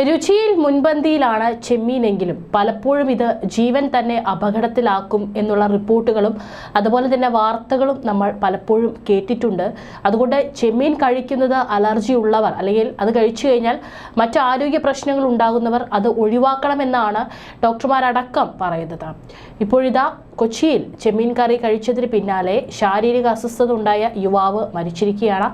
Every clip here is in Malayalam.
രുചിയിൽ മുൻപന്തിയിലാണ് ചെമ്മീനെങ്കിലും പലപ്പോഴും ഇത് ജീവൻ തന്നെ അപകടത്തിലാക്കും എന്നുള്ള റിപ്പോർട്ടുകളും അതുപോലെ തന്നെ വാർത്തകളും നമ്മൾ പലപ്പോഴും കേട്ടിട്ടുണ്ട്. അതുകൊണ്ട് ചെമ്മീൻ കഴിക്കുന്നത് അലർജി ഉള്ളവർ അല്ലെങ്കിൽ അത് കഴിച്ചു കഴിഞ്ഞാൽ മറ്റ് ആരോഗ്യ പ്രശ്നങ്ങൾ ഉണ്ടാകുന്നവർ അത് ഒഴിവാക്കണമെന്നാണ് ഡോക്ടർമാരടക്കം പറയുന്നത്. ഇപ്പോഴിതാ കൊച്ചിയിൽ ചെമ്മീൻ കറി കഴിച്ചതിന് പിന്നാലെ ശാരീരിക അസ്വസ്ഥത ഉണ്ടായ യുവാവ് മരിച്ചിരിക്കുകയാണ്.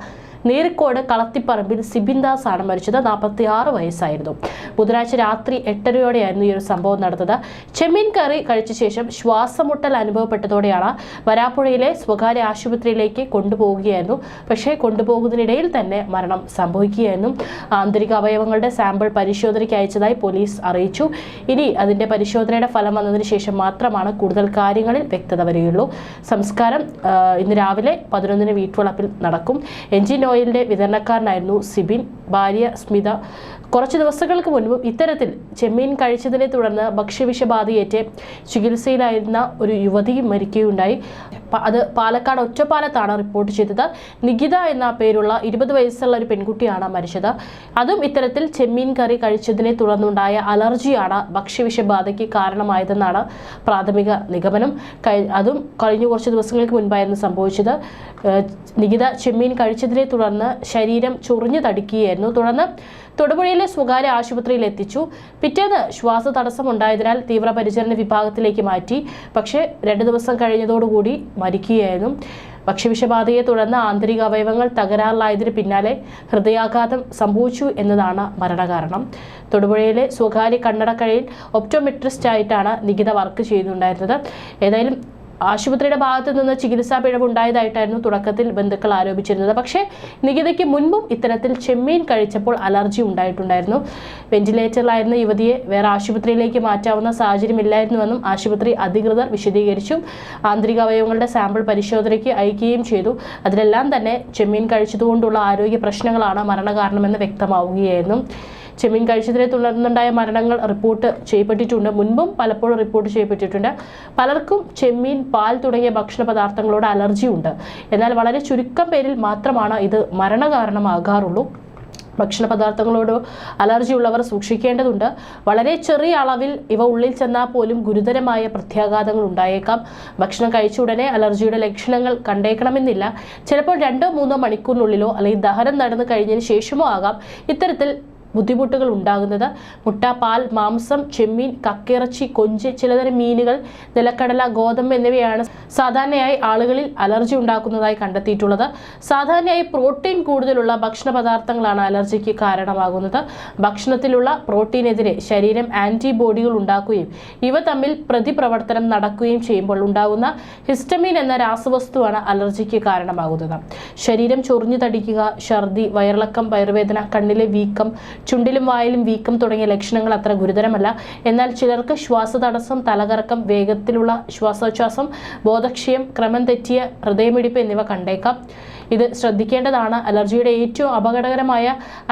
നേരിക്കോട് കളത്തിപ്പറമ്പിൽ സിബിൻ ദാസ് ആണ് മരിച്ചത്. 46 വയസ്സായിരുന്നു. ബുധനാഴ്ച രാത്രി 8:30യോടെയായിരുന്നു ഈ ഒരു സംഭവം നടന്നത്. ചെമ്മീൻ കറി കഴിച്ച ശേഷം ശ്വാസമുട്ടൽ അനുഭവപ്പെട്ടതോടെയാണ് വരാപ്പുഴയിലെ സ്വകാര്യ ആശുപത്രിയിലേക്ക് കൊണ്ടുപോവുകയായിരുന്നു. പക്ഷേ കൊണ്ടുപോകുന്നതിനിടയിൽ തന്നെ മരണം സംഭവിക്കുകയായിരുന്നു. ആന്തരിക അവയവങ്ങളുടെ സാമ്പിൾ പരിശോധനയ്ക്ക് അയച്ചതായി പോലീസ് അറിയിച്ചു. ഇനി അതിന്റെ പരിശോധനയുടെ ഫലം വന്നതിന് ശേഷം മാത്രമാണ് കൂടുതൽ കാര്യങ്ങളിൽ വ്യക്തത വരികയുള്ളൂ. സംസ്കാരം ഇന്ന് രാവിലെ 11-ന് വീട്ടുവളപ്പിൽ നടക്കും. എൻജിൻ ഓയിലിന്റെ വിതരണക്കാരനായിരുന്നു സിബിൻ. ഭാര്യ സ്മിത കുറച്ച് ദിവസങ്ങൾക്ക് മുൻപും ഇത്തരത്തിൽ ചെമ്മീൻ കഴിച്ചതിനെ തുടർന്ന് ഭക്ഷ്യവിഷബാധയേറ്റ് ചികിത്സയിലായിരുന്ന ഒരു യുവതിയും മരിക്കുകയുണ്ടായി. അത് പാലക്കാട് ഒറ്റപ്പാലത്താണ് റിപ്പോർട്ട് ചെയ്തത്. നികിത എന്ന പേരുള്ള 20 വയസ്സുള്ള ഒരു പെൺകുട്ടിയാണ് മരിച്ചത്. അതും ഇത്തരത്തിൽ ചെമ്മീൻ കറി കഴിച്ചതിനെ തുടർന്നുണ്ടായ അലർജിയാണ് ഭക്ഷ്യവിഷബാധയ്ക്ക് കാരണമായതെന്നാണ് പ്രാഥമിക നിഗമനം. അതും കഴിഞ്ഞ കുറച്ച് ദിവസങ്ങൾക്ക് മുൻപായിരുന്നു സംഭവിച്ചത്. നികിത ചെമ്മീൻ കഴിച്ചതിനെ തുടർന്ന് ശരീരം ചൊറിഞ്ഞു തടിക്കുകയായിരുന്നു. തുടർന്ന് തൊടുപുഴയിലെ സ്വകാര്യ ആശുപത്രിയിൽ എത്തിച്ചു. പിറ്റേന്ന് ശ്വാസതടസ്സം ഉണ്ടായതിനാൽ തീവ്രപരിചരണ വിഭാഗത്തിലേക്ക് മാറ്റി. പക്ഷേ 2 ദിവസം കഴിഞ്ഞതോടുകൂടി മരിക്കുകയായിരുന്നു. ഭക്ഷ്യവിഷബാധയെ തുടർന്ന് ആന്തരിക അവയവങ്ങൾ തകരാറിലായതിന് പിന്നാലെ ഹൃദയാഘാതം സംഭവിച്ചു എന്നതാണ് മരണകാരണം. തൊടുപുഴയിലെ സ്വകാര്യ കണ്ണടക്കഴയിൽ ഒപ്റ്റോമെട്രിസ്റ്റായിട്ടാണ് നികിത വർക്ക് ചെയ്യുന്നുണ്ടായിരുന്നത്. ഏതായാലും ആശുപത്രിയുടെ ഭാഗത്തു നിന്ന് ചികിത്സാ പിഴവുണ്ടായതായിട്ടായിരുന്നു തുടക്കത്തിൽ ബന്ധുക്കൾ ആരോപിച്ചിരുന്നത്. പക്ഷേ നികിതയ്ക്ക് മുൻപും ഇത്തരത്തിൽ ചെമ്മീൻ കഴിച്ചപ്പോൾ അലർജി ഉണ്ടായിട്ടുണ്ടായിരുന്നു. വെന്റിലേറ്ററിലായിരുന്ന യുവതിയെ വേറെ ആശുപത്രിയിലേക്ക് മാറ്റാവുന്ന സാഹചര്യമില്ലായിരുന്നുവെന്നും ആശുപത്രി അധികൃതർ വിശദീകരിച്ചു. ആന്തരിക അവയവങ്ങളുടെ സാമ്പിൾ പരിശോധനയ്ക്ക് അയക്കുകയും ചെയ്തു. അതിലെല്ലാം തന്നെ ചെമ്മീൻ കഴിച്ചതുകൊണ്ടുള്ള ആരോഗ്യ പ്രശ്നങ്ങളാണ് മരണകാരണമെന്ന് വ്യക്തമാവുകയായിരുന്നു. ചെമ്മീൻ കഴിച്ചതിനെ തുടർന്നുണ്ടായ മരണങ്ങൾ റിപ്പോർട്ട് ചെയ്യപ്പെട്ടിട്ടുണ്ട്. മുൻപും പലപ്പോഴും റിപ്പോർട്ട് ചെയ്യപ്പെട്ടിട്ടുണ്ട്. പലർക്കും ചെമ്മീൻ, പാൽ തുടങ്ങിയ ഭക്ഷണ പദാർത്ഥങ്ങളോട് അലർജി ഉണ്ട്. എന്നാൽ വളരെ ചുരുക്കം പേരിൽ മാത്രമാണ് ഇത് മരണകാരണമാകാറുള്ളൂ. ഭക്ഷണ പദാർത്ഥങ്ങളോട് അലർജി ഉള്ളവർ സൂക്ഷിക്കേണ്ടതുണ്ട്. വളരെ ചെറിയ അളവിൽ ഇവ ഉള്ളിൽ ചെന്നാൽ പോലും ഗുരുതരമായ പ്രത്യാഘാതങ്ങൾ ഉണ്ടായേക്കാം. ഭക്ഷണം കഴിച്ച ഉടനെ അലർജിയുടെ ലക്ഷണങ്ങൾ കണ്ടേക്കണമെന്നില്ല. ചിലപ്പോൾ 2-3 മണിക്കൂറിനുള്ളിലോ അല്ലെങ്കിൽ ദഹനം നടന്നു കഴിഞ്ഞതിന് ശേഷമോ ആകാം ഇത്തരത്തിൽ ബുദ്ധിമുട്ടുകൾ ഉണ്ടാകുന്നത്. മുട്ട, പാൽ, മാംസം, ചെമ്മീൻ, കക്കിറച്ചി, കൊഞ്ച്, ചിലതരം മീനുകൾ, നിലക്കടല, ഗോതമ്പ് എന്നിവയാണ് സാധാരണയായി ആളുകളിൽ അലർജി ഉണ്ടാക്കുന്നതായി കണ്ടെത്തിയിട്ടുള്ളത്. സാധാരണയായി പ്രോട്ടീൻ കൂടുതലുള്ള ഭക്ഷണ പദാർത്ഥങ്ങളാണ് അലർജിക്ക് കാരണമാകുന്നത്. ഭക്ഷണത്തിലുള്ള പ്രോട്ടീനെതിരെ ശരീരം ആന്റിബോഡികൾ ഉണ്ടാക്കുകയും ഇവ തമ്മിൽ പ്രതിപ്രവർത്തനം നടക്കുകയും ചെയ്യുമ്പോൾ ഉണ്ടാകുന്ന ഹിസ്റ്റമീൻ എന്ന രാസവസ്തുവാണ് അലർജിക്ക് കാരണമാകുന്നത്. ശരീരം ചൊറിഞ്ഞു തടിക്കുക, ഛർദി, വയറിളക്കം, വയറുവേദന, കണ്ണിലെ വീക്കം, ചുണ്ടിലും വായിലും വീക്കം തുടങ്ങിയ ലക്ഷണങ്ങൾ അത്ര ഗുരുതരമല്ല. എന്നാൽ ചിലർക്ക് ശ്വാസതടസ്സം, തലകറക്കം, വേഗത്തിലുള്ള ശ്വാസോച്ഛ്വാസം, ബോധക്ഷയം, ക്രമം തെറ്റിയ ഹൃദയമിടിപ്പ് എന്നിവ കണ്ടേക്കാം. ഇത് ശ്രദ്ധിക്കേണ്ടതാണ്. അലർജിയുടെ ഏറ്റവും അപകടകരമായ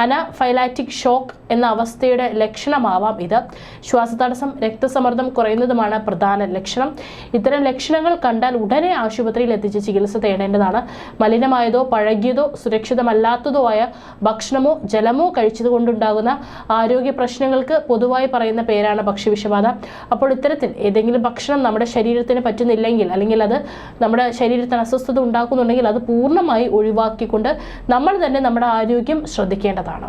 അനാഫൈലാറ്റിക് ഷോക്ക് എന്ന അവസ്ഥയുടെ ലക്ഷണമാവാം ഇത്. ശ്വാസതടസ്സം, രക്തസമ്മർദ്ദം കുറയുന്നതുമാണ് പ്രധാന ലക്ഷണം. ഇത്തരം ലക്ഷണങ്ങൾ കണ്ടാൽ ഉടനെ ആശുപത്രിയിൽ എത്തിച്ച് ചികിത്സ തേടേണ്ടതാണ്. മലിനമായതോ പഴകിയതോ സുരക്ഷിതമല്ലാത്തതോ ആയ ഭക്ഷണമോ ജലമോ കഴിച്ചതുകൊണ്ടുണ്ടാകുന്ന ആരോഗ്യ പ്രശ്നങ്ങൾക്ക് പൊതുവായി പറയുന്ന പേരാണ് ഭക്ഷ്യവിഷബാധ. അപ്പോൾ ഇത്തരത്തിൽ ഏതെങ്കിലും ഭക്ഷണം നമ്മുടെ ശരീരത്തിന് പറ്റുന്നില്ലെങ്കിൽ അല്ലെങ്കിൽ അത് നമ്മുടെ ശരീരത്തിന് അസ്വസ്ഥത ഉണ്ടാക്കുന്നുണ്ടെങ്കിൽ അത് പൂർണ്ണമായി ഒഴിവാക്കിക്കൊണ്ട് നമ്മൾ തന്നെ നമ്മുടെ ആരോഗ്യം ശ്രദ്ധിക്കേണ്ടതാണ്.